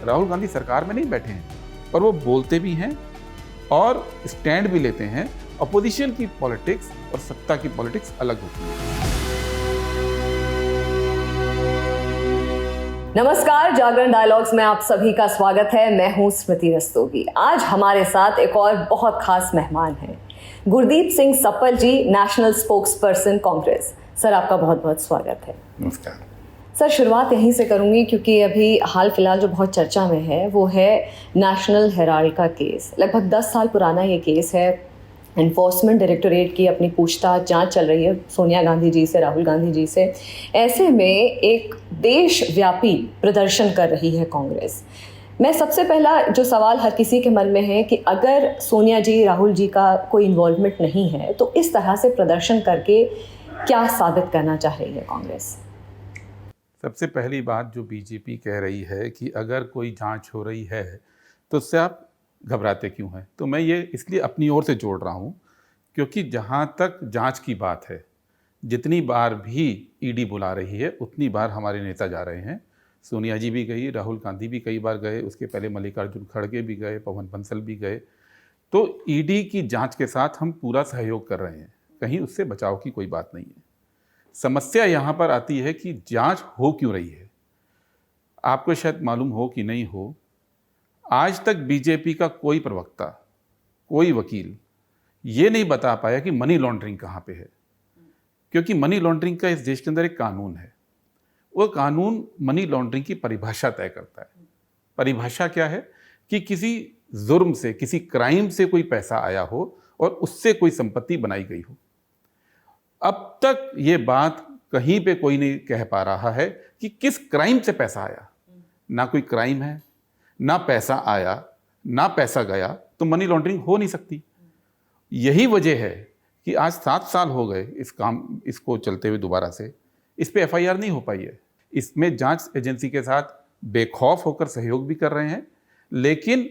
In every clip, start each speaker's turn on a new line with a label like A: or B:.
A: राहुल गांधी सरकार में नहीं बैठे हैं, पर वो बोलते भी हैं और स्टैंड भी लेते हैं। अपोजिशन की पॉलिटिक्स और सत्ता की पॉलिटिक्स अलग होती है।
B: नमस्कार, जागरण डायलॉग्स में आप सभी का स्वागत है। मैं हूं स्मृति रस्तोगी। आज हमारे साथ एक और बहुत खास मेहमान हैं, Gurdeep Singh Sappal ji, national spokesperson Congress. Sir, आपका बहुत बहुत स्वागत है।
A: नमस्कार
B: सर। शुरुआत यहीं से करूंगी क्योंकि अभी हाल फिलहाल जो बहुत चर्चा में है वो है नेशनल हेराल्ड का केस। लगभग 10 साल पुराना ये केस है। एनफोर्समेंट डायरेक्टोरेट की अपनी पूछताछ जांच चल रही है सोनिया गांधी जी से, राहुल गांधी जी से। ऐसे में एक देशव्यापी प्रदर्शन कर रही है कांग्रेस। मैं सबसे पहला जो सवाल हर किसी के मन में है कि अगर सोनिया जी, राहुल जी का कोई इन्वॉल्वमेंट नहीं है तो इस तरह से प्रदर्शन करके क्या साबित करना चाह रही है कांग्रेस?
A: सबसे पहली बात जो बीजेपी कह रही है कि अगर कोई जांच हो रही है तो उससे आप घबराते क्यों हैं, तो मैं ये इसलिए अपनी ओर से जोड़ रहा हूँ क्योंकि जहाँ तक जांच की बात है, जितनी बार भी ईडी बुला रही है उतनी बार हमारे नेता जा रहे हैं। सोनिया जी भी गई, राहुल गांधी भी कई बार गए, उसके पहले मल्लिकार्जुन खड़गे भी गए, पवन बंसल भी गए। तो ईडी की जांच के साथ हम पूरा सहयोग कर रहे हैं, कहीं उससे बचाव की कोई बात नहीं है। समस्या यहाँ पर आती है कि जांच हो क्यों रही है। आपको शायद मालूम हो कि नहीं हो, आज तक बीजेपी का कोई प्रवक्ता, कोई वकील ये नहीं बता पाया कि मनी लॉन्ड्रिंग कहाँ पे है, क्योंकि मनी लॉन्ड्रिंग का इस देश के अंदर एक कानून है। वो कानून मनी लॉन्ड्रिंग की परिभाषा तय करता है। परिभाषा क्या है कि किसी जुर्म से, किसी क्राइम से कोई पैसा आया हो और उससे कोई संपत्ति बनाई गई हो। अब तक ये बात कहीं पे कोई नहीं कह पा रहा है कि किस क्राइम से पैसा आया। ना कोई क्राइम है, ना पैसा आया, ना पैसा गया, तो मनी लॉन्ड्रिंग हो नहीं सकती। यही वजह है कि आज 7 साल हो गए इसको चलते हुए, दोबारा से इस पे एफआईआर नहीं हो पाई है। इसमें जांच एजेंसी के साथ बेखौफ होकर सहयोग भी कर रहे हैं, लेकिन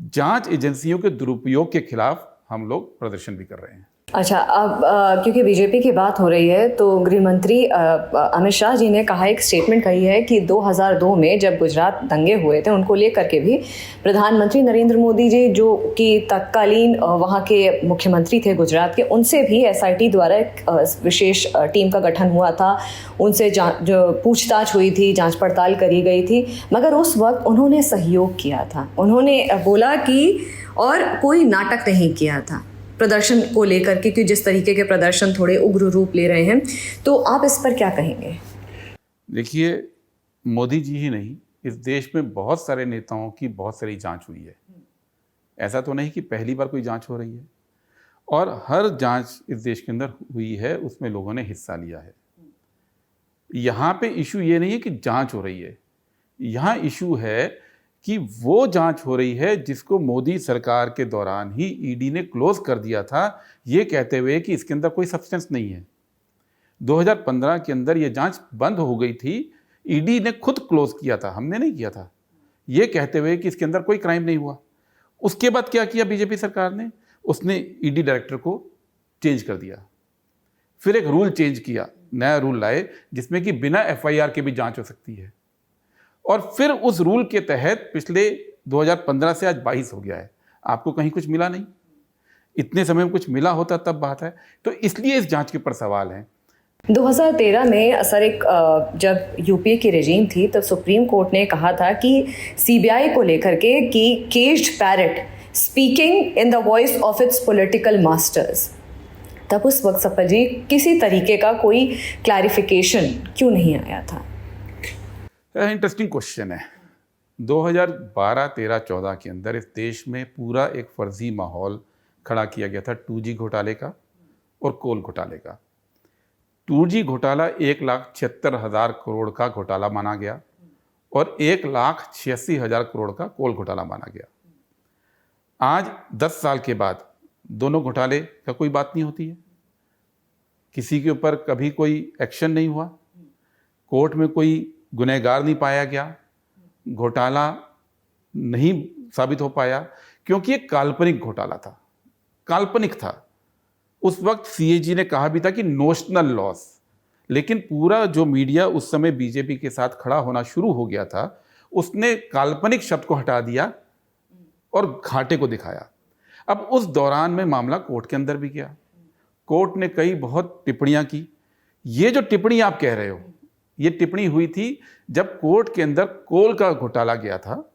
A: जांच एजेंसियों के दुरुपयोग के खिलाफ हम लोग प्रदर्शन भी कर रहे हैं।
B: अच्छा, अब क्योंकि बीजेपी की बात हो रही है तो गृह मंत्री अमित शाह जी ने कहा, एक स्टेटमेंट कही है कि 2002 में जब गुजरात दंगे हुए थे उनको लेकर के भी प्रधानमंत्री नरेंद्र मोदी जी, जो कि तत्कालीन वहाँ के मुख्यमंत्री थे गुजरात के, उनसे भी एसआईटी द्वारा एक विशेष टीम का गठन हुआ था। उनसे जो पूछताछ हुई थी, जाँच पड़ताल करी गई थी, मगर उस वक्त उन्होंने सहयोग किया था। उन्होंने बोला कि और कोई नाटक नहीं किया था प्रदर्शन को लेकर के, क्योंकि जिस तरीके के प्रदर्शन थोड़े उग्र रूप ले रहे हैं। तो आप इस पर क्या कहेंगे?
A: देखिए, मोदी जी ही नहीं, इस देश में बहुत सारे नेताओं की बहुत सारी जांच हुई है। ऐसा तो नहीं कि पहली बार कोई जांच हो रही है, और हर जांच इस देश के अंदर हुई है उसमें लोगों ने हिस्सा लिया है। यहाँ पे इशू ये नहीं है कि जांच हो रही है, यहाँ इशू है कि वो जांच हो रही है जिसको मोदी सरकार के दौरान ही ईडी ने क्लोज कर दिया था, ये कहते हुए कि इसके अंदर कोई सब्सटेंस नहीं है। 2015 के अंदर ये जांच बंद हो गई थी, ईडी ने खुद क्लोज किया था, हमने नहीं किया था, ये कहते हुए कि इसके अंदर कोई क्राइम नहीं हुआ। उसके बाद क्या किया बीजेपी सरकार ने? उसने ईडी डायरेक्टर को चेंज कर दिया, फिर एक रूल चेंज किया, नया रूल लाए जिसमें कि बिना एफआईआर के भी जांच हो सकती है। और फिर उस रूल के तहत पिछले 2015 से आज 22 हो गया है, आपको कहीं कुछ मिला नहीं। इतने समय में कुछ मिला होता तब बात है। तो इसलिए इस जांच के ऊपर सवाल है।
B: 2013 में सर, एक जब यूपीए की रेजीम थी तब सुप्रीम कोर्ट ने कहा था कि सीबीआई को लेकर के कि caged parrot speaking in the voice of its political masters. तब उस वक्त सप्पल जी किसी तरीके का कोई क्लैरिफिकेशन क्यों नहीं आया था?
A: इंटरेस्टिंग क्वेश्चन है। 2012, 13, 14 के अंदर इस देश में पूरा एक फर्जी माहौल खड़ा किया गया था 2G घोटाले का और कोल घोटाले का। 2G घोटाला 1,76,000 करोड़ का घोटाला माना गया और 1,86,000 करोड़ का कोल घोटाला माना गया। आज 10 साल के बाद दोनों घोटाले का कोई बात नहीं होती है, किसी के ऊपर कभी कोई एक्शन नहीं हुआ, कोर्ट में कोई गुनहगार नहीं पाया गया, घोटाला नहीं साबित हो पाया, क्योंकि एक काल्पनिक घोटाला था, काल्पनिक था। उस वक्त सीएजी ने कहा भी था कि नोशनल लॉस, लेकिन पूरा जो मीडिया उस समय बीजेपी के साथ खड़ा होना शुरू हो गया था, उसने काल्पनिक शब्द को हटा दिया और घाटे को दिखाया। अब उस दौरान में मामला कोर्ट के अंदर भी गया, कोर्ट ने कई बहुत टिप्पणियां की। ये जो टिप्पणी आप कह रहे हो, ये टिप्पणी हुई थी जब कोर्ट के अंदर कोल का घोटाला गया था,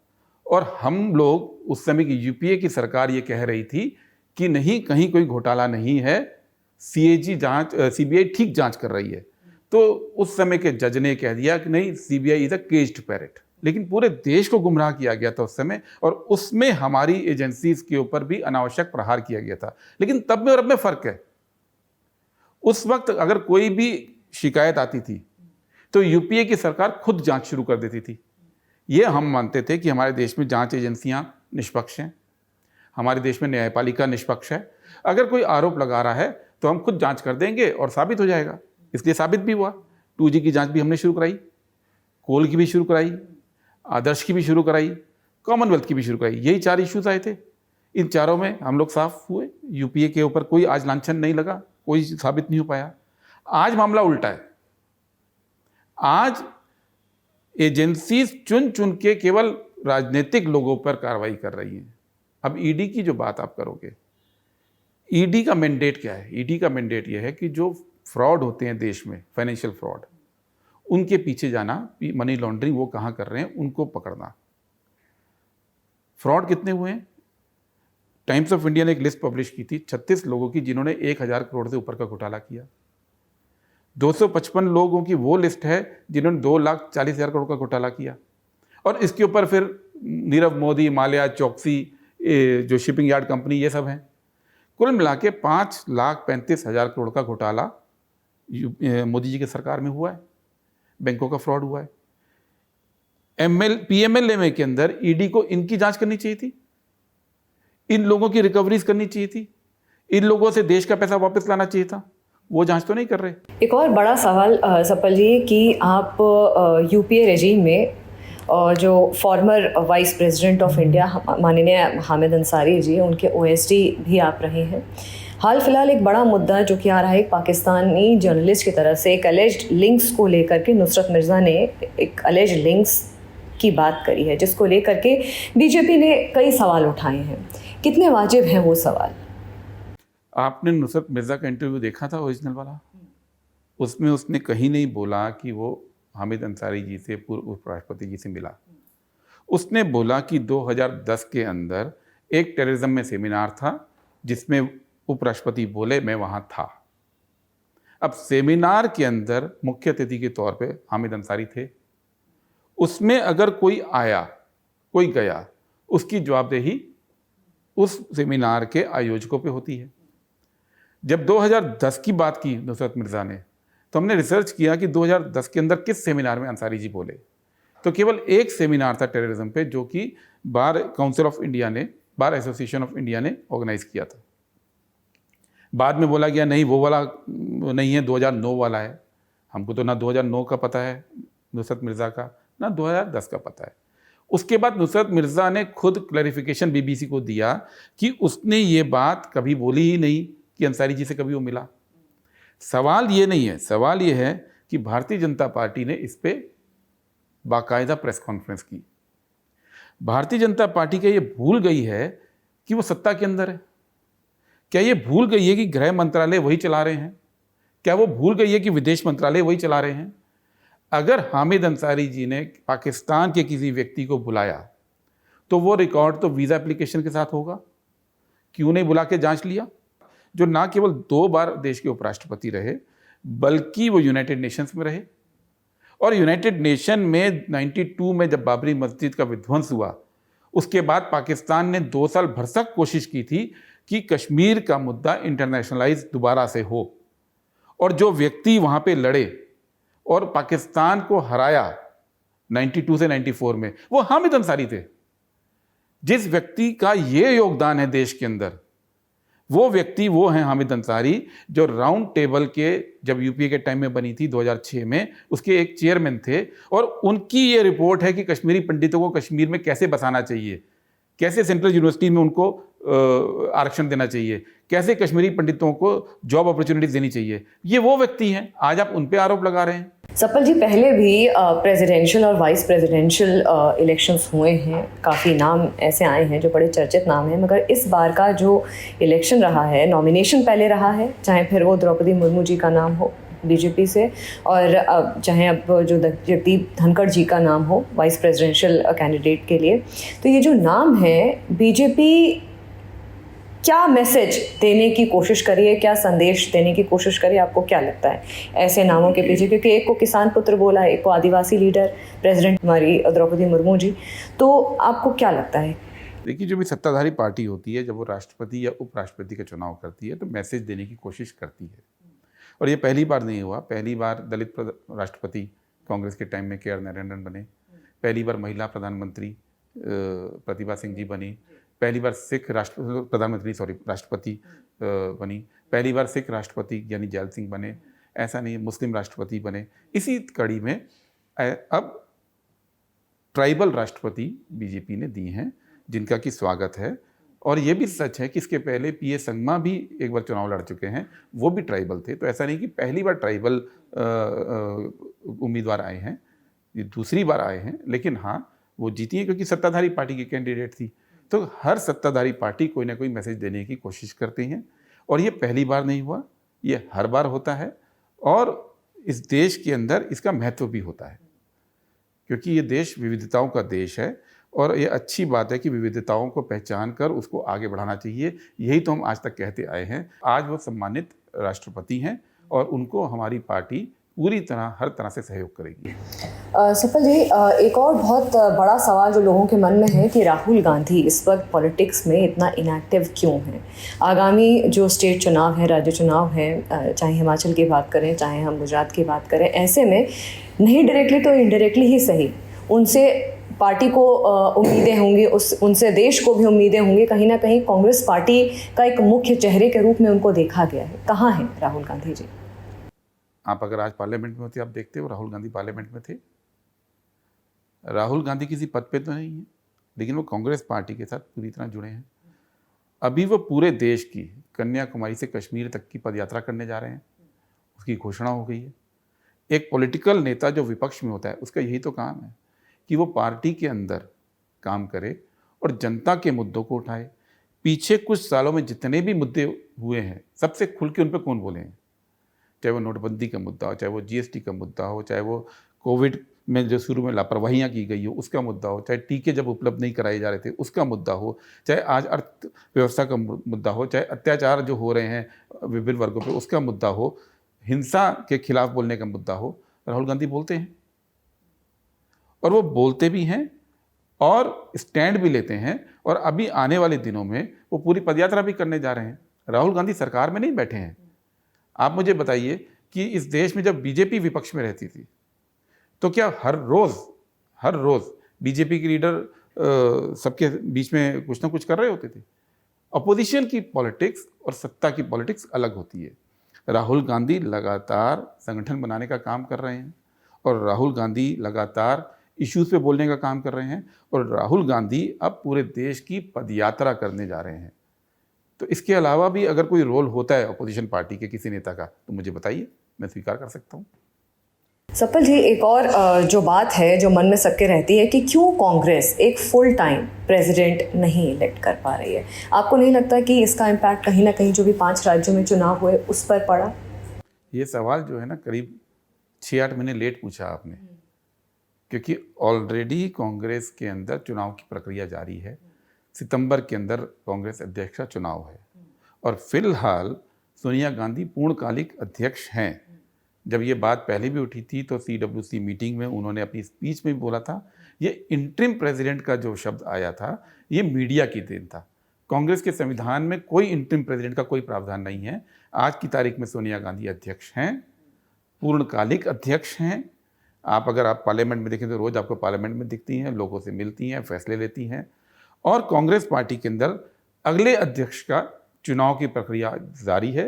A: और हम लोग उस समय की यूपीए की सरकार ये कह रही थी कि नहीं, कहीं कोई घोटाला नहीं है, सीबीआई ठीक जांच कर रही है। तो उस समय के जज ने कह दिया कि नहीं, CBI is a caged parrot. लेकिन पूरे देश को गुमराह किया गया था उस समय, और उसमें हमारी एजेंसीज के ऊपर भी अनावश्यक प्रहार किया गया था। लेकिन तब में और अब में फर्क है। उस वक्त अगर कोई भी शिकायत आती थी तो यूपीए की सरकार खुद जांच शुरू कर देती थी। ये हम मानते थे कि हमारे देश में जांच एजेंसियां निष्पक्ष हैं, हमारे देश में न्यायपालिका निष्पक्ष है। अगर कोई आरोप लगा रहा है तो हम खुद जांच कर देंगे और साबित हो जाएगा। इसलिए साबित भी हुआ। 2G की जांच भी हमने शुरू कराई, कोल की भी शुरू कराई, आदर्श की भी शुरू कराई, कॉमनवेल्थ की भी शुरू कराई। यही 4 इश्यूज आए थे। इन चारों में हम लोग साफ हुए। यूपीए के ऊपर कोई आज लांछन नहीं लगा, कोई साबित नहीं हो पाया। आज मामला उल्टा है। आज एजेंसीज चुन चुन के केवल राजनीतिक लोगों पर कार्रवाई कर रही हैं। अब ईडी की जो बात आप करोगे, ईडी का मैंडेट क्या है? ईडी का मैंडेट यह है कि जो फ्रॉड होते हैं देश में, फाइनेंशियल फ्रॉड, उनके पीछे जाना, मनी लॉन्ड्रिंग वो कहाँ कर रहे हैं उनको पकड़ना। फ्रॉड कितने हुए हैं? टाइम्स ऑफ इंडिया ने एक लिस्ट पब्लिश की थी 36 लोगों की जिन्होंने 1000 करोड़ से ऊपर का घोटाला किया। 255 लोगों की वो लिस्ट है जिन्होंने 2,40,000 करोड़ का घोटाला किया। और इसके ऊपर फिर नीरव मोदी, माल्या, चौकसी, जो शिपिंग यार्ड कंपनी, ये सब हैं। कुल मिला के 5,35,000 करोड़ का घोटाला मोदी जी की सरकार में हुआ है। बैंकों का फ्रॉड हुआ है। पीएमएलए के अंदर ईडी को इनकी जांच करनी चाहिए थी, इन लोगों की रिकवरीज करनी चाहिए थी, इन लोगों से देश का पैसा वापस लाना चाहिए था। वो जांच तो नहीं कर रहे।
B: एक और बड़ा सवाल सपल जी कि आप यूपीए रेजीम में जो farmer vice president of India माननीय हामिद अंसारी जी, उनके ओएसडी भी आप रहे हैं। हाल फिलहाल एक बड़ा मुद्दा जो कि आ रहा है, एक पाकिस्तानी जर्नलिस्ट की तरफ से एक अलेज्ड लिंक्स को लेकर के नुसरत मिर्ज़ा ने एक अलेज्ड लिंक्स की बात करी है, जिसको लेकर के बीजेपी ने कई सवाल उठाए हैं। कितने वाजिब हैं वो सवाल?
A: आपने नुसरत मिर्ज़ा का इंटरव्यू देखा था, ओरिजिनल वाला? उसमें उसने कहीं नहीं बोला कि वो हामिद अंसारी जी से, पूर्व उपराष्ट्रपति जी से मिला। उसने बोला कि 2010 के अंदर एक टेररिज्म में सेमिनार था जिसमें उपराष्ट्रपति बोले मैं वहाँ था। अब सेमिनार के अंदर मुख्य अतिथि के तौर पे हामिद अंसारी थे। उसमें अगर कोई आया, कोई गया, उसकी जवाबदेही उस सेमिनार के आयोजकों पे होती है। जब 2010 की बात की नुसरत मिर्ज़ा ने, तो हमने रिसर्च किया कि 2010 के अंदर किस सेमिनार में अंसारी जी बोले। तो केवल एक सेमिनार था टेररिज्म पे, जो कि बार काउंसिल ऑफ इंडिया ने, बार एसोसिएशन ऑफ इंडिया ने ऑर्गेनाइज किया था। बाद में बोला गया नहीं, वो वाला नहीं है, 2009 वाला है। हमको तो ना 2009 का पता है नुसरत मिर्ज़ा का, ना 2010 का पता है। उसके बाद नुसरत मिर्ज़ा ने खुद क्लैरिफिकेशन बीबीसी को दिया कि उसने ये बात कभी बोली ही नहीं कि अंसारी जी से कभी वो मिला। सवाल ये नहीं है, सवाल ये है कि भारतीय जनता पार्टी ने इस पे बाकायदा प्रेस कॉन्फ्रेंस की। भारतीय जनता पार्टी क्या ये भूल गई है कि वो सत्ता के अंदर है? क्या ये भूल गई है कि गृह मंत्रालय वही चला रहे हैं? क्या वो भूल गई है कि विदेश मंत्रालय वही चला रहे हैं? अगर हामिद अंसारी जी ने पाकिस्तान के किसी व्यक्ति को बुलाया तो वो रिकॉर्ड तो वीज़ा एप्लीकेशन के साथ होगा। क्यों नहीं बुला के जांच लिया? जो ना केवल 2 बार देश के उपराष्ट्रपति रहे, बल्कि वो यूनाइटेड नेशंस में रहे। और यूनाइटेड नेशन में 92 में जब बाबरी मस्जिद का विध्वंस हुआ, उसके बाद पाकिस्तान ने 2 साल भरसक कोशिश की थी कि कश्मीर का मुद्दा इंटरनेशनलाइज दोबारा से हो। और जो व्यक्ति वहाँ पे लड़े और पाकिस्तान को हराया 92 से 94 में, वो हामिद अंसारी थे। जिस व्यक्ति का ये योगदान है देश के अंदर, वो व्यक्ति वो हैं हामिद अंसारी, जो राउंड टेबल के, जब यूपीए के टाइम में बनी थी 2006 में, उसके एक चेयरमैन थे। और उनकी ये रिपोर्ट है कि कश्मीरी पंडितों को कश्मीर में कैसे बसाना चाहिए, कैसे सेंट्रल यूनिवर्सिटी में उनको आरक्षण देना चाहिए, कैसे कश्मीरी पंडितों को जॉब अपॉर्चुनिटीज देनी चाहिए। ये वो व्यक्ति हैं, आज आप उन पे आरोप लगा रहे हैं।
B: सपल जी, पहले भी प्रेसिडेंशियल और वाइस प्रेसिडेंशियल इलेक्शंस हुए हैं, काफ़ी नाम ऐसे आए हैं जो बड़े चर्चित नाम हैं, मगर इस बार का जो इलेक्शन रहा है, नॉमिनेशन पहले रहा है, चाहे फिर वो द्रौपदी मुर्मू जी का नाम हो बीजेपी से, और चाहे अब जो जगदीप धनखड़ जी का नाम हो वाइस प्रेसिडेंशियल कैंडिडेट के लिए, तो ये जो नाम है, बीजेपी क्या मैसेज देने की कोशिश करिए, क्या संदेश देने की कोशिश करिए, आपको क्या लगता है ऐसे नामों के पीछे? क्योंकि एक को किसान पुत्र बोला, एक को आदिवासी लीडर प्रेसिडेंट हमारी द्रौपदी मुर्मू जी, तो आपको क्या लगता है?
A: देखिए, जो भी सत्ताधारी पार्टी होती है, जब वो राष्ट्रपति या उपराष्ट्रपति का चुनाव करती है तो मैसेज देने की कोशिश करती है, और ये पहली बार नहीं हुआ। पहली बार दलित राष्ट्रपति कांग्रेस के टाइम में के आर नारायणन बने, पहली बार महिला प्रधानमंत्री प्रतिभा सिंह जी बनी, पहली बार सिख राष्ट्रपति बनी, पहली बार सिख राष्ट्रपति यानी जैल सिंह बने, ऐसा नहीं मुस्लिम राष्ट्रपति बने। इसी कड़ी में अब ट्राइबल राष्ट्रपति बीजेपी ने दी हैं, जिनका कि स्वागत है। और ये भी सच है कि इसके पहले पीए संगमा भी एक बार चुनाव लड़ चुके हैं, वो भी ट्राइबल थे। तो ऐसा नहीं कि पहली बार ट्राइबल उम्मीदवार आए हैं, ये दूसरी बार आए हैं, लेकिन हाँ वो जीती हैं क्योंकि सत्ताधारी पार्टी की कैंडिडेट थी। तो हर सत्ताधारी पार्टी कोई ना कोई मैसेज देने की कोशिश करती हैं, और ये पहली बार नहीं हुआ, ये हर बार होता है। और इस देश के अंदर इसका महत्व भी होता है, क्योंकि ये देश विविधताओं का देश है, और ये अच्छी बात है कि विविधताओं को पहचान कर उसको आगे बढ़ाना चाहिए। यही तो हम आज तक कहते आए हैं। आज वो सम्मानित राष्ट्रपति हैं, और उनको हमारी पार्टी पूरी तरह हर तरह से सहयोग करेगी।
B: सपल जी, एक और बहुत बड़ा सवाल जो लोगों के मन में है कि राहुल गांधी इस वक्त पॉलिटिक्स में इतना इनएक्टिव क्यों हैं? आगामी जो स्टेट चुनाव है, राज्य चुनाव है, चाहे हिमाचल की बात करें, चाहे हम गुजरात की बात करें, ऐसे में नहीं डायरेक्टली तो इनडायरेक्टली ही सही, उनसे पार्टी को उम्मीदें होंगी, उनसे देश को भी उम्मीदें होंगी। कहीं ना कहीं कांग्रेस पार्टी का एक मुख्य चेहरे के रूप में उनको देखा गया है। कहाँ हैं राहुल गांधी जी?
A: आप अगर आज पार्लियामेंट में होते, आप देखते हो राहुल गांधी पार्लियामेंट में थे। राहुल गांधी किसी पद पे तो नहीं है, लेकिन वो कांग्रेस पार्टी के साथ पूरी तरह जुड़े हैं। अभी वो पूरे देश की कन्याकुमारी से कश्मीर तक की पदयात्रा करने जा रहे हैं, उसकी घोषणा हो गई है। एक पॉलिटिकल नेता जो विपक्ष में होता है, उसका यही तो काम है कि वो पार्टी के अंदर काम करे और जनता के मुद्दों को उठाए। पीछे कुछ सालों में जितने भी मुद्दे हुए हैं, सबसे खुल के उन पर कौन बोले हैं? चाहे वो नोटबंदी का मुद्दा हो, चाहे वो जीएसटी का मुद्दा हो, चाहे वो कोविड में जो शुरू में लापरवाहियाँ की गई हो उसका मुद्दा हो, चाहे टीके जब उपलब्ध नहीं कराए जा रहे थे उसका मुद्दा हो, चाहे आज अर्थव्यवस्था का मुद्दा हो, चाहे अत्याचार जो हो रहे हैं विभिन्न वर्गों पे उसका मुद्दा हो, हिंसा के खिलाफ बोलने का मुद्दा हो, राहुल गांधी बोलते हैं। और वो बोलते भी हैं और स्टैंड भी लेते हैं, और अभी आने वाले दिनों में वो पूरी पदयात्रा भी करने जा रहे हैं। राहुल गांधी सरकार में नहीं बैठे हैं। आप मुझे बताइए कि इस देश में जब बीजेपी विपक्ष में रहती थी तो क्या हर रोज़ बीजेपी के लीडर सबके बीच में कुछ ना कुछ कर रहे होते थे? अपोजिशन की पॉलिटिक्स और सत्ता की पॉलिटिक्स अलग होती है। राहुल गांधी लगातार संगठन बनाने का काम कर रहे हैं, और राहुल गांधी लगातार इश्यूज़ पे बोलने का काम कर रहे हैं, और राहुल गांधी अब पूरे देश की पदयात्रा करने जा रहे हैं। तो इसके अलावा भी अगर कोई रोल होता है अपोजिशन पार्टी के किसी नेता का तो मुझे बताइए, मैं स्वीकार कर सकता हूँ।
B: सपल जी, एक और जो बात है जो मन में सबके रहती है कि क्यों कांग्रेस एक फुल टाइम प्रेसिडेंट नहीं इलेक्ट कर पा रही है? आपको नहीं लगता कि इसका इम्पैक्ट कहीं ना कहीं जो भी 5 राज्यों में चुनाव हुए उस पर पड़ा?
A: ये सवाल जो है ना, करीब 6-8 महीने लेट पूछा आपने, क्योंकि ऑलरेडी कांग्रेस के अंदर चुनाव की प्रक्रिया जारी है। सितंबर के अंदर कांग्रेस अध्यक्ष का चुनाव है, और फिलहाल सोनिया गांधी पूर्णकालिक अध्यक्ष हैं। जब ये बात पहले भी उठी थी तो CWC मीटिंग में उन्होंने अपनी स्पीच में भी बोला था। ये इंटरिम प्रेसिडेंट का जो शब्द आया था, ये मीडिया की देन था। कांग्रेस के संविधान में कोई इंटरिम प्रेसिडेंट का कोई प्रावधान नहीं है। आज की तारीख में सोनिया गांधी अध्यक्ष हैं, पूर्णकालिक अध्यक्ष हैं। अगर आप पार्लियामेंट में देखें तो रोज़ आपको पार्लियामेंट में दिखती हैं, लोगों से मिलती हैं, फैसले लेती हैं। और कांग्रेस पार्टी के अंदर अगले अध्यक्ष का चुनाव की प्रक्रिया जारी है।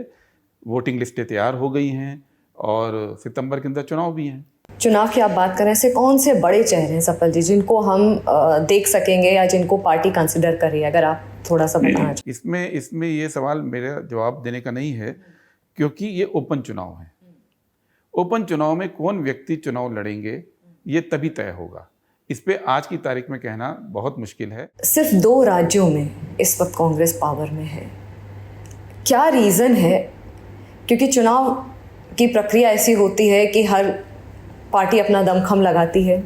A: वोटिंग लिस्टें तैयार हो गई हैं, और सितंबर के अंदर चुनाव भी हैं।
B: चुनाव की आप बात करें, ऐसे कौन से बड़े चेहरे हैं सपल जी जिनको हम देख सकेंगे या जिनको पार्टी कंसिडर कर रही है? अगर आप थोड़ा सा बताना चाहें।
A: इसमें ये सवाल मेरा जवाब देने का नहीं है, क्योंकि ये ओपन चुनाव है। ओपन चुनाव में कौन व्यक्ति चुनाव लड़ेंगे ये तभी तय होगा। इस पे आज की तारीख में कहना बहुत मुश्किल है।
B: सिर्फ 2 राज्यों में इस वक्त कांग्रेस पावर में है, क्या रीज़न है? क्योंकि चुनाव की प्रक्रिया ऐसी होती है कि हर पार्टी अपना दमखम लगाती है।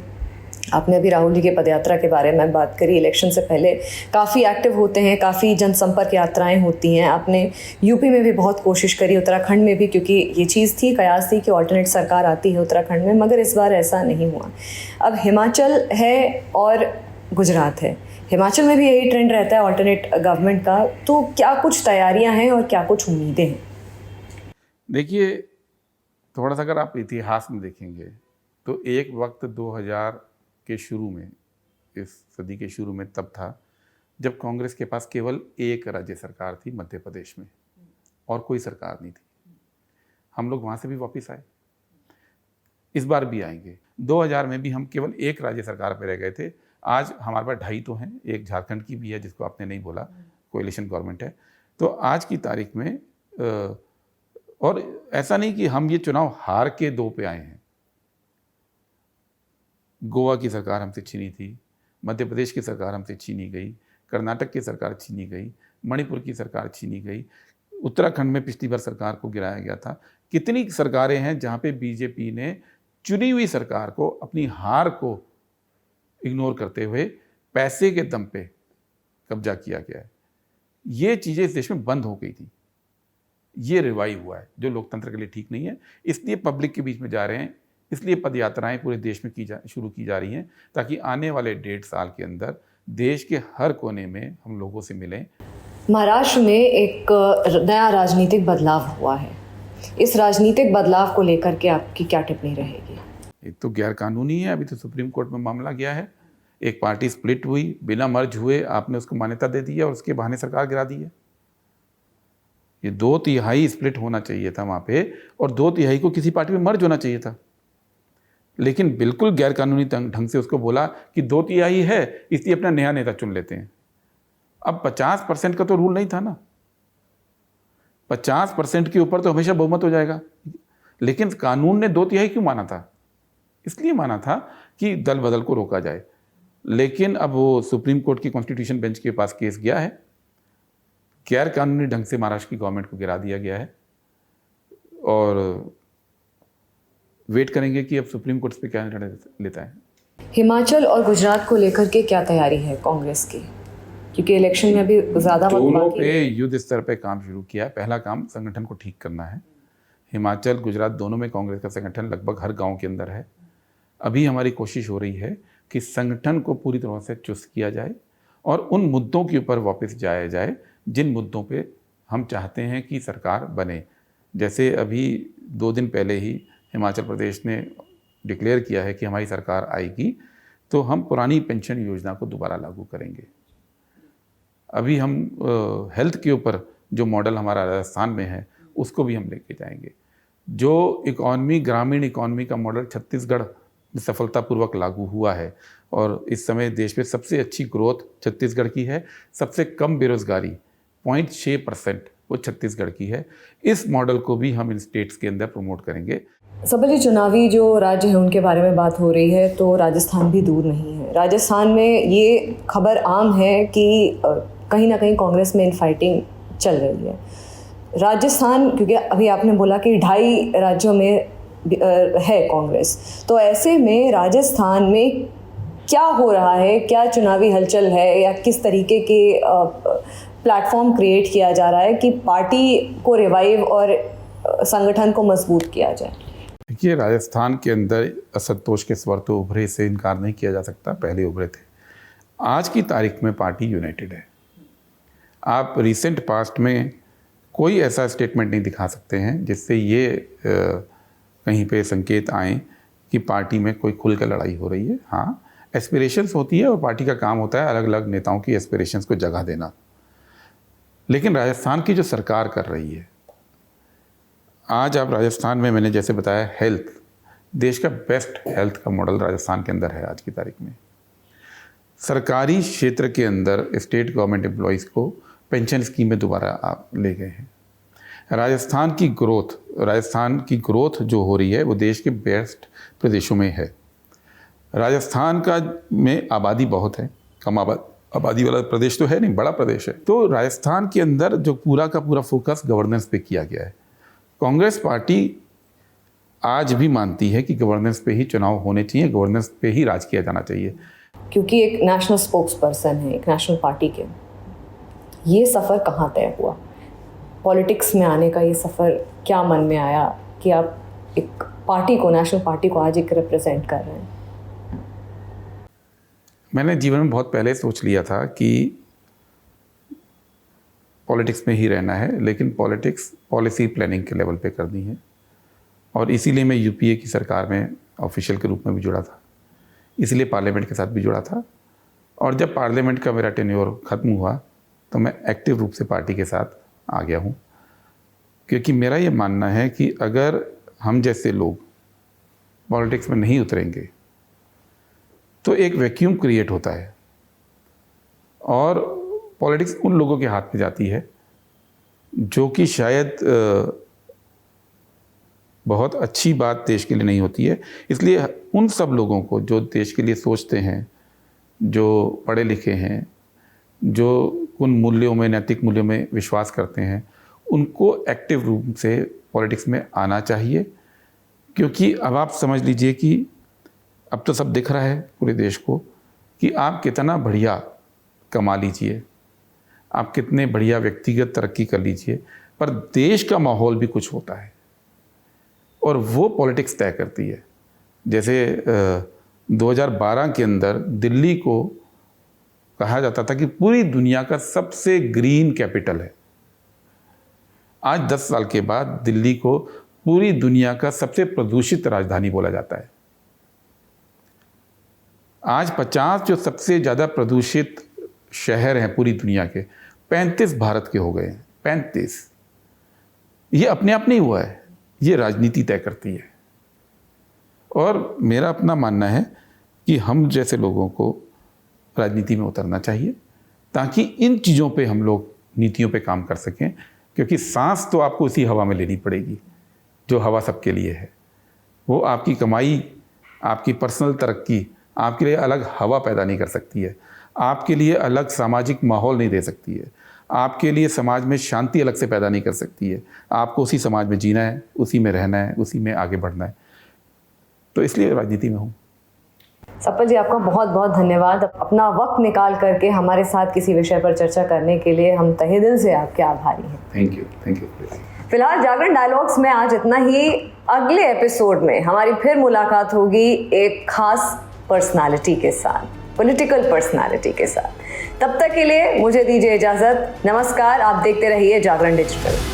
B: आपने अभी राहुल जी के पदयात्रा के बारे में बात करी, इलेक्शन से पहले काफ़ी एक्टिव होते हैं, काफ़ी जनसंपर्क यात्राएं होती हैं। आपने यूपी में भी बहुत कोशिश करी, उत्तराखंड में भी, क्योंकि ये चीज़ थी, कयास थी कि ऑल्टरनेट सरकार आती है उत्तराखंड में, मगर इस बार ऐसा नहीं हुआ। अब हिमाचल है और गुजरात है, हिमाचल में भी यही ट्रेंड रहता है ऑल्टरनेट गवर्नमेंट का, तो क्या कुछ तैयारियाँ हैं और क्या कुछ उम्मीदें हैं?
A: देखिए, थोड़ा सा अगर आप इतिहास में देखेंगे तो एक वक्त 2000 के शुरू में, इस सदी के शुरू में तब था जब कांग्रेस के पास केवल एक राज्य सरकार थी मध्य प्रदेश में, और कोई सरकार नहीं थी। हम लोग वहाँ से भी वापस आए, इस बार भी आएंगे। 2000 में भी हम केवल एक राज्य सरकार पे रह गए थे। आज हमारे पास 2.5 तो हैं, एक झारखंड की भी है जिसको आपने नहीं बोला, कोएलिशन गवर्नमेंट है। तो आज की तारीख में और ऐसा नहीं कि हम ये चुनाव हार के 2 पे आए हैं। गोवा की सरकार हमसे छीनी थी, मध्य प्रदेश की सरकार हमसे छीनी गई, कर्नाटक की सरकार छीनी गई, मणिपुर की सरकार छीनी गई, उत्तराखंड में पिछली बार सरकार को गिराया गया था। कितनी सरकारें हैं जहाँ पे बीजेपी ने चुनी हुई सरकार को, अपनी हार को इग्नोर करते हुए पैसे के दम पे कब्जा किया गया है। ये चीज़ें इस देश में बंद हो गई थी, ये रिवाइव हुआ है, जो लोकतंत्र के लिए ठीक नहीं है। इसलिए पब्लिक के बीच में जा रहे हैं, इसलिए पदयात्राएं पूरे देश में शुरू की जा रही हैं, ताकि आने वाले 1.5 साल के अंदर देश के हर कोने में हम लोगों से मिलें।
B: महाराष्ट्र में एक नया राजनीतिक बदलाव हुआ है, इस राजनीतिक बदलाव को लेकर के आपकी क्या टिप्पणी रहेगी?
A: एक तो गैर कानूनी है, अभी तो सुप्रीम कोर्ट में मामला गया है। एक पार्टी स्प्लिट हुई, बिना मर्ज हुए आपने उसको मान्यता दे दी है और उसके बहाने सरकार गिरा दी है। ये 2/3 स्प्लिट होना चाहिए था वहाँ पे, और 2/3 को किसी पार्टी में मर्ज होना चाहिए था, लेकिन बिल्कुल गैर कानूनी ढंग से उसको बोला कि 2/3 है, इसलिए अपना नया नेता चुन लेते हैं। अब 50% का तो रूल नहीं था ना, 50% के ऊपर तो हमेशा बहुमत हो जाएगा। लेकिन कानून ने 2/3 क्यों माना था? इसलिए माना था कि दल बदल को रोका जाए। लेकिन अब वो सुप्रीम कोर्ट की कॉन्स्टिट्यूशन बेंच के पास केस गया है, गैर कानूनी ढंग से महाराष्ट्र की गवर्नमेंट को गिरा दिया गया है, और वेट करेंगे कि अब सुप्रीम कोर्ट पे क्या निर्णय लेता है।
B: हिमाचल और गुजरात को लेकर के क्या तैयारी है कांग्रेस की? क्योंकि इलेक्शन में अभी ज़्यादा वक्त
A: दोनों
B: बाकी
A: पे
B: है।
A: युद्ध स्तर पे काम शुरू किया है। पहला काम संगठन को ठीक करना है। हिमाचल गुजरात दोनों में कांग्रेस का संगठन लगभग हर गांव के अंदर है। अभी हमारी कोशिश हो रही है कि संगठन को पूरी तरह से चुस्त किया जाए और उन मुद्दों के ऊपर वापस जाया जाए जिन मुद्दों पे हम चाहते हैं कि सरकार बने। जैसे अभी 2 दिन पहले ही हिमाचल प्रदेश ने डिक्लेयर किया है कि हमारी सरकार आएगी तो हम पुरानी पेंशन योजना को दोबारा लागू करेंगे। अभी हम हेल्थ के ऊपर जो मॉडल हमारा राजस्थान में है उसको भी हम लेके जाएंगे। जो इकॉनमी, ग्रामीण इकॉनमी का मॉडल छत्तीसगढ़ में सफलतापूर्वक लागू हुआ है और इस समय देश में सबसे अच्छी ग्रोथ छत्तीसगढ़ की है, सबसे कम बेरोजगारी 0.6% वो छत्तीसगढ़ की है। इस मॉडल को भी हम इन स्टेट्स के अंदर प्रमोट करेंगे।
B: सबली चुनावी जो राज्य है उनके बारे में बात हो रही है तो राजस्थान भी दूर नहीं है। राजस्थान में ये खबर आम है कि कहीं ना कहीं कांग्रेस में इनफाइटिंग चल रही है। राजस्थान, क्योंकि अभी आपने बोला कि 2.5 राज्यों में है कांग्रेस, तो ऐसे में राजस्थान में क्या हो रहा है, क्या चुनावी हलचल है या किस तरीके के प्लेटफॉर्म क्रिएट किया जा रहा है कि पार्टी को रिवाइव और संगठन को मजबूत किया जाए?
A: देखिए, राजस्थान के अंदर असंतोष के स्वर तो उभरे से इनकार नहीं किया जा सकता, पहले उभरे थे। आज की तारीख में पार्टी यूनाइटेड है। आप रिसेंट पास्ट में कोई ऐसा स्टेटमेंट नहीं दिखा सकते हैं जिससे ये कहीं पे संकेत आए कि पार्टी में कोई खुलकर लड़ाई हो रही है। हाँ, एस्पिरेशंस होती है और पार्टी का काम होता है अलग अलग नेताओं की एस्पिरेशंस को जगह देना। लेकिन राजस्थान की जो सरकार कर रही है, आज आप राजस्थान में, मैंने जैसे बताया, हेल्थ, देश का बेस्ट हेल्थ का मॉडल राजस्थान के अंदर है। आज की तारीख में सरकारी क्षेत्र के अंदर स्टेट गवर्नमेंट एम्प्लॉयज़ को पेंशन स्कीम में दोबारा आप ले गए हैं। राजस्थान की ग्रोथ जो हो रही है वो देश के बेस्ट प्रदेशों में है। राजस्थान में आबादी बहुत है, कम आबादी वाला प्रदेश तो है नहीं, बड़ा प्रदेश है। तो राजस्थान के अंदर जो पूरा का पूरा फोकस गवर्नेंस पे किया गया है। कांग्रेस पार्टी आज भी मानती है कि गवर्नेंस पे ही चुनाव होने चाहिए, गवर्नेंस पे ही राज किया जाना चाहिए।
B: क्योंकि एक नेशनल स्पोक्स पर्सन है एक नेशनल पार्टी के, ये सफ़र कहाँ तय हुआ? पॉलिटिक्स में आने का ये सफ़र क्या मन में आया कि आप एक पार्टी को, नेशनल पार्टी को आज एक रिप्रेजेंट कर रहे हैं?
A: मैंने जीवन में बहुत पहले सोच लिया था कि पॉलिटिक्स में ही रहना है, लेकिन पॉलिटिक्स पॉलिसी प्लानिंग के लेवल पे करनी है। और इसीलिए मैं यूपीए की सरकार में ऑफिशियल के रूप में भी जुड़ा था, इसलिए पार्लियामेंट के साथ भी जुड़ा था। और जब पार्लियामेंट का मेरा टेन्योर ख़त्म हुआ तो मैं एक्टिव रूप से पार्टी के साथ आ गया हूँ, क्योंकि मेरा ये मानना है कि अगर हम जैसे लोग पॉलिटिक्स में नहीं उतरेंगे तो एक वैक्यूम क्रिएट होता है और पॉलिटिक्स उन लोगों के हाथ में जाती है जो कि शायद बहुत अच्छी बात देश के लिए नहीं होती है। इसलिए उन सब लोगों को जो देश के लिए सोचते हैं, जो पढ़े लिखे हैं, जो उन मूल्यों में, नैतिक मूल्यों में विश्वास करते हैं, उनको एक्टिव रूप से पॉलिटिक्स में आना चाहिए। क्योंकि अब आप समझ लीजिए कि अब तो सब दिख रहा है पूरे देश को कि आप कितना बढ़िया कमा लीजिए, आप कितने बढ़िया व्यक्तिगत तरक्की कर लीजिए, पर देश का माहौल भी कुछ होता है और वो पॉलिटिक्स तय करती है। जैसे 2012 के अंदर दिल्ली को कहा जाता था कि पूरी दुनिया का सबसे ग्रीन कैपिटल है। आज 10 साल के बाद दिल्ली को पूरी दुनिया का सबसे प्रदूषित राजधानी बोला जाता है। आज 50 जो सबसे ज़्यादा प्रदूषित शहर हैं पूरी दुनिया के, 35 भारत के हो गए हैं। 35। ये अपने आप नहीं हुआ है, ये राजनीति तय करती है। और मेरा अपना मानना है कि हम जैसे लोगों को राजनीति में उतरना चाहिए ताकि इन चीज़ों पे हम लोग नीतियों पे काम कर सकें। क्योंकि सांस तो आपको उसी हवा में लेनी पड़ेगी जो हवा सबके लिए है। वो आपकी कमाई, आपकी पर्सनल तरक्की आपके लिए अलग हवा पैदा नहीं कर सकती है, आपके लिए अलग सामाजिक माहौल नहीं दे सकती है, आपके लिए समाज में शांति अलग से पैदा नहीं कर सकती है। आपको उसी समाज में जीना है, उसी में रहना है, उसी में आगे बढ़ना है। तो इसलिए राजनीति में हूँ।
B: सपल जी, आपका बहुत बहुत धन्यवाद। अपना वक्त निकाल करके हमारे साथ किसी विषय पर चर्चा करने के लिए हम तहे दिल से आपके आभारी हैं।
A: Thank you.
B: फिलहाल जागरण डायलॉग्स में आज इतना ही। अगले एपिसोड में हमारी फिर मुलाकात होगी एक खास पर्सनालिटी के साथ, पॉलिटिकल पर्सनालिटी के साथ। तब तक के लिए मुझे दीजिए इजाजत। नमस्कार। आप देखते रहिए जागरण डिजिटल।